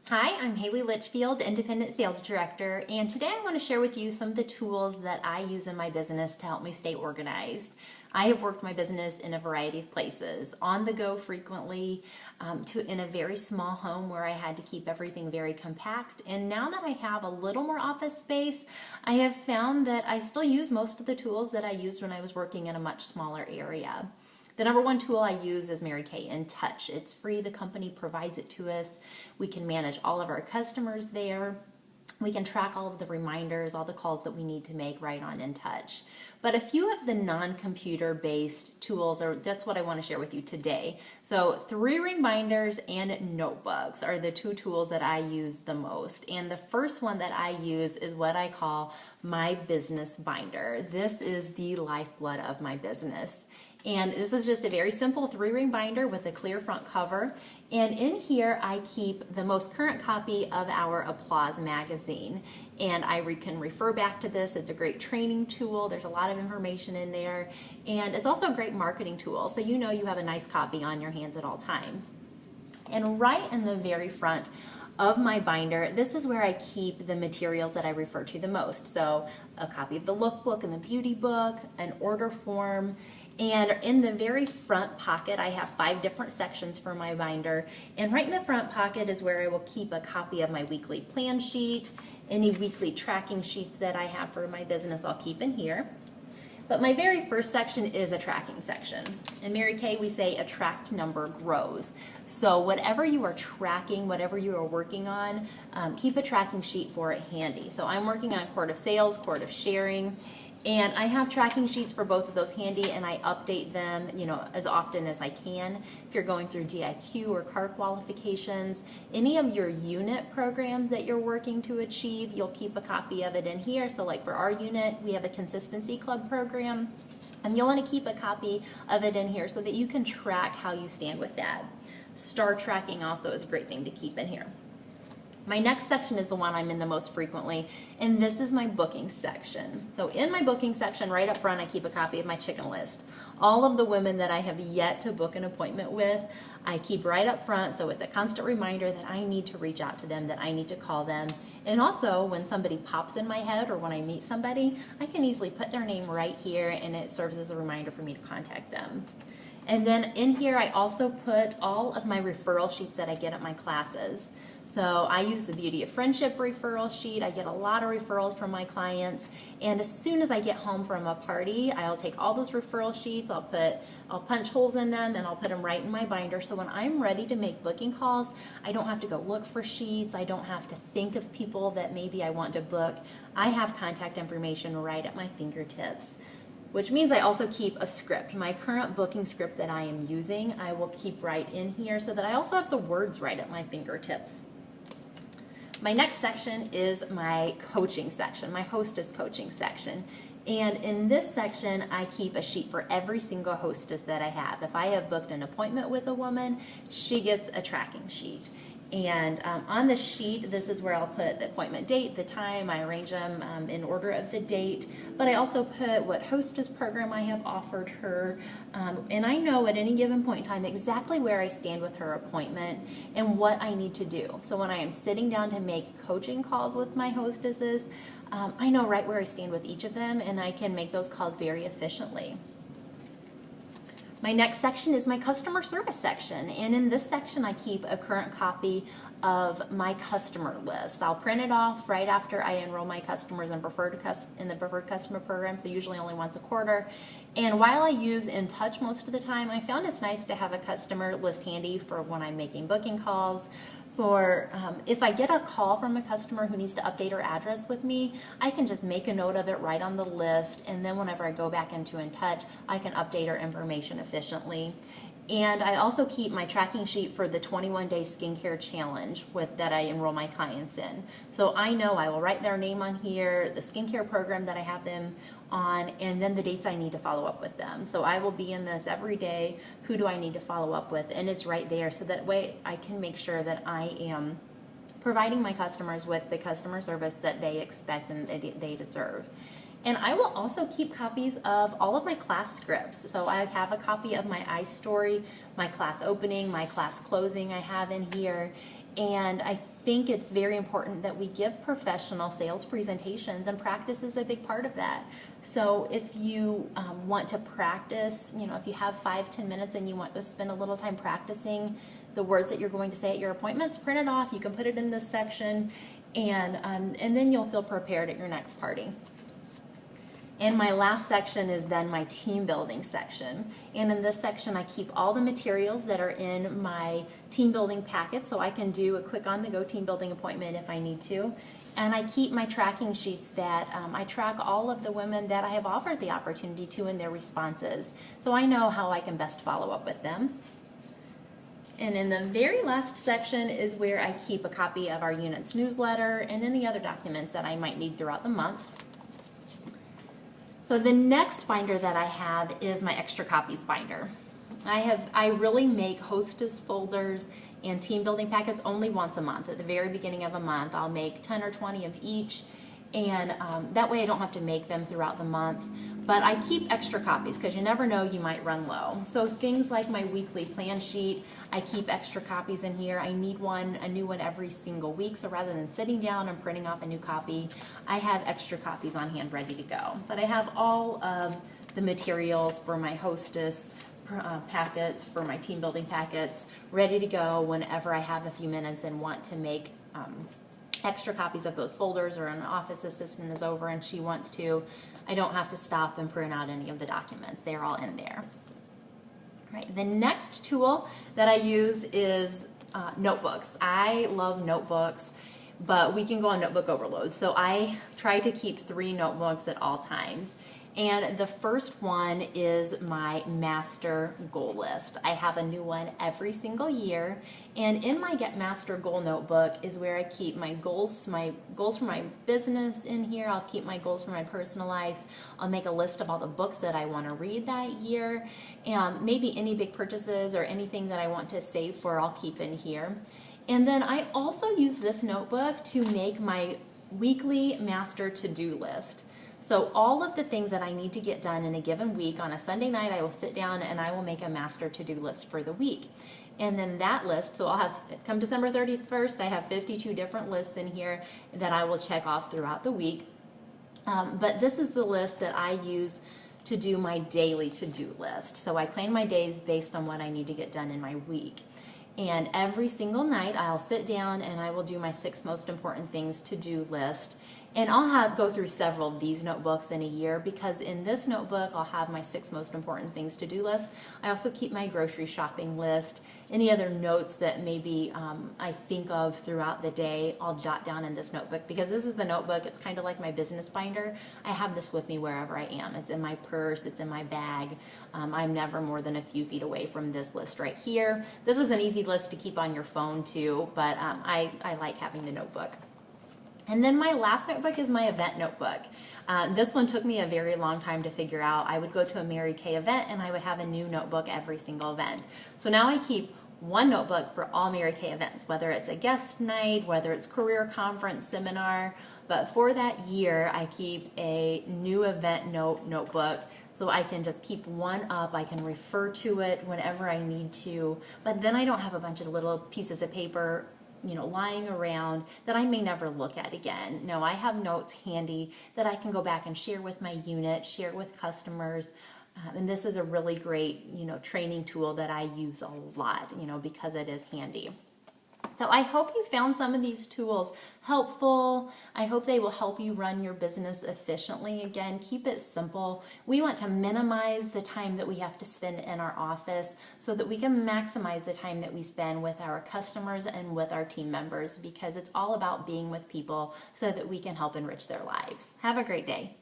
Hi, I'm Haley Litchfield, Independent Sales Director, and today I want to share with you some of the tools that I use in my business to help me stay organized. I have worked my business in a variety of places, on the go frequently, to in a very small home where I had to keep everything very compact. And now that I have a little more office space, I have found that I still use most of the tools that I used when I was working in a much smaller area. The number one tool I use is Mary Kay InTouch. It's free, the company provides it to us. We can manage all of our customers there. We can track all of the reminders, all the calls that we need to make right on InTouch. But a few of the non-computer based tools that's what I want to share with you today. So 3 reminders and notebooks are the 2 tools that I use the most. And the first one that I use is what I call my business binder. This is the lifeblood of my business. And this is just a very simple 3-ring binder with a clear front cover. And in here I keep the most current copy of our Applause magazine. And I can refer back to this. It's a great training tool. There's a lot of information in there. And it's also a great marketing tool. So you know you have a nice copy on your hands at all times. And right in the very front of my binder, this is where I keep the materials that I refer to the most. So a copy of the lookbook and the beauty book, an order form, and in the very front pocket, I have 5 different sections for my binder. And right in the front pocket is where I will keep a copy of my weekly plan sheet. Any weekly tracking sheets that I have for my business, I'll keep in here. But my very first section is a tracking section. In Mary Kay, we say a tracked number grows. So whatever you are tracking, whatever you are working on, keep a tracking sheet for it handy. So I'm working on Court of Sales, Court of Sharing, and I have tracking sheets for both of those handy, and I update them, as often as I can. If you're going through DIQ or CAR qualifications, any of your unit programs that you're working to achieve, you'll keep a copy of it in here. So like for our unit, we have a Consistency Club program, and you'll want to keep a copy of it in here so that you can track how you stand with that. Star tracking also is a great thing to keep in here. My next section is the one I'm in the most frequently, and this is my booking section. So in my booking section, right up front, I keep a copy of my chicken list. All of the women that I have yet to book an appointment with, I keep right up front, so it's a constant reminder that I need to reach out to them, that I need to call them. And also, when somebody pops in my head or when I meet somebody, I can easily put their name right here, and it serves as a reminder for me to contact them. And then in here, I also put all of my referral sheets that I get at my classes. So I use the Beauty of Friendship referral sheet. I get a lot of referrals from my clients. And as soon as I get home from a party, I'll take all those referral sheets, I'll punch holes in them, and I'll put them right in my binder. So when I'm ready to make booking calls, I don't have to go look for sheets. I don't have to think of people that maybe I want to book. I have contact information right at my fingertips. Which means I also keep a script. My current booking script that I am using, I will keep right in here so that I also have the words right at my fingertips. My next section is my coaching section, my hostess coaching section. And in this section, I keep a sheet for every single hostess that I have. If I have booked an appointment with a woman, she gets a tracking sheet. And on the sheet, this is where I'll put the appointment date, the time. I arrange them in order of the date. But I also put what hostess program I have offered her. And I know at any given point in time exactly where I stand with her appointment and what I need to do. So when I am sitting down to make coaching calls with my hostesses, I know right where I stand with each of them, and I can make those calls very efficiently. My next section is my customer service section, and in this section I keep a current copy of my customer list. I'll print it off right after I enroll my customers in the preferred customer program, so usually only once a quarter. And while I use InTouch most of the time, I found it's nice to have a customer list handy for when I'm making booking calls. If I get a call from a customer who needs to update her address with me, I can just make a note of it right on the list, and then whenever I go back into InTouch, I can update her information efficiently. And I also keep my tracking sheet for the 21-day skincare challenge that I enroll my clients in. So I know I will write their name on here, the skincare program that I have them on, and then the dates I need to follow up with them. So I will be in this every day. Who do I need to follow up with? And it's right there, so that way I can make sure that I am providing my customers with the customer service that they expect and they deserve. And I will also keep copies of all of my class scripts. So I have a copy of my iStory, my class opening, my class closing I have in here. And I think it's very important that we give professional sales presentations, and practice is a big part of that. So if you want to practice, if you have 5-10 minutes and you want to spend a little time practicing the words that you're going to say at your appointments, print it off. You can put it in this section, and then you'll feel prepared at your next party. And my last section is then my team building section. And in this section, I keep all the materials that are in my team building packet, so I can do a quick on-the-go team building appointment if I need to. And I keep my tracking sheets that I track all of the women that I have offered the opportunity to and their responses, so I know how I can best follow up with them. And in the very last section is where I keep a copy of our unit's newsletter and any other documents that I might need throughout the month. So the next binder that I have is my extra copies binder. I really make hostess folders and team building packets only once a month. At the very beginning of a month, I'll make 10 or 20 of each, and that way I don't have to make them throughout the month. But I keep extra copies because you never know, you might run low. So things like my weekly plan sheet, I keep extra copies in here. I need a new one every single week. So rather than sitting down and printing off a new copy, I have extra copies on hand ready to go. But I have all of the materials for my hostess packets, for my team building packets, ready to go whenever I have a few minutes and want to make extra copies of those folders, or an office assistant is over and she wants to. I don't have to stop and print out any of the documents. They're all in there. All right, the next tool that I use is notebooks. I love notebooks, but we can go on notebook overload. So I try to keep 3 notebooks at all times. And the first one is my master goal list. I have a new one every single year. And in my Get Master Goal notebook is where I keep my goals for my business in here. I'll keep my goals for my personal life. I'll make a list of all the books that I want to read that year. And maybe any big purchases or anything that I want to save for, I'll keep in here. And then I also use this notebook to make my weekly master to-do list. So all of the things that I need to get done in a given week, on a Sunday night, I will sit down and I will make a master to-do list for the week. And then that list, so I'll have, come December 31st, I have 52 different lists in here that I will check off throughout the week. But this is the list that I use to do my daily to-do list. So I plan my days based on what I need to get done in my week. And every single night I'll sit down and I will do my 6 most important things to-do list. And I'll go through several of these notebooks in a year, because in this notebook I'll have my 6 most important things to-do list. I also keep my grocery shopping list. Any other notes that maybe I think of throughout the day, I'll jot down in this notebook, because this is the notebook. It's kind of like my business binder. I have this with me wherever I am. It's in my purse, it's in my bag. I'm never more than a few feet away from this list right here. This is an easy list to keep on your phone too, but I like having the notebook. And then my last notebook is my event notebook. This one took me a very long time to figure out. I would go to a Mary Kay event and I would have a new notebook every single event. So now I keep one notebook for all Mary Kay events, whether it's a guest night, whether it's career conference, seminar. But for that year, I keep a new event notebook, so I can just keep one up. I can refer to it whenever I need to. But then I don't have a bunch of little pieces of paper lying around that I may never look at again. No, I have notes handy that I can go back and share with my unit, share with customers. And this is a really great, training tool that I use a lot, because it is handy. So I hope you found some of these tools helpful. I hope they will help you run your business efficiently. Again, keep it simple. We want to minimize the time that we have to spend in our office so that we can maximize the time that we spend with our customers and with our team members, because it's all about being with people so that we can help enrich their lives. Have a great day.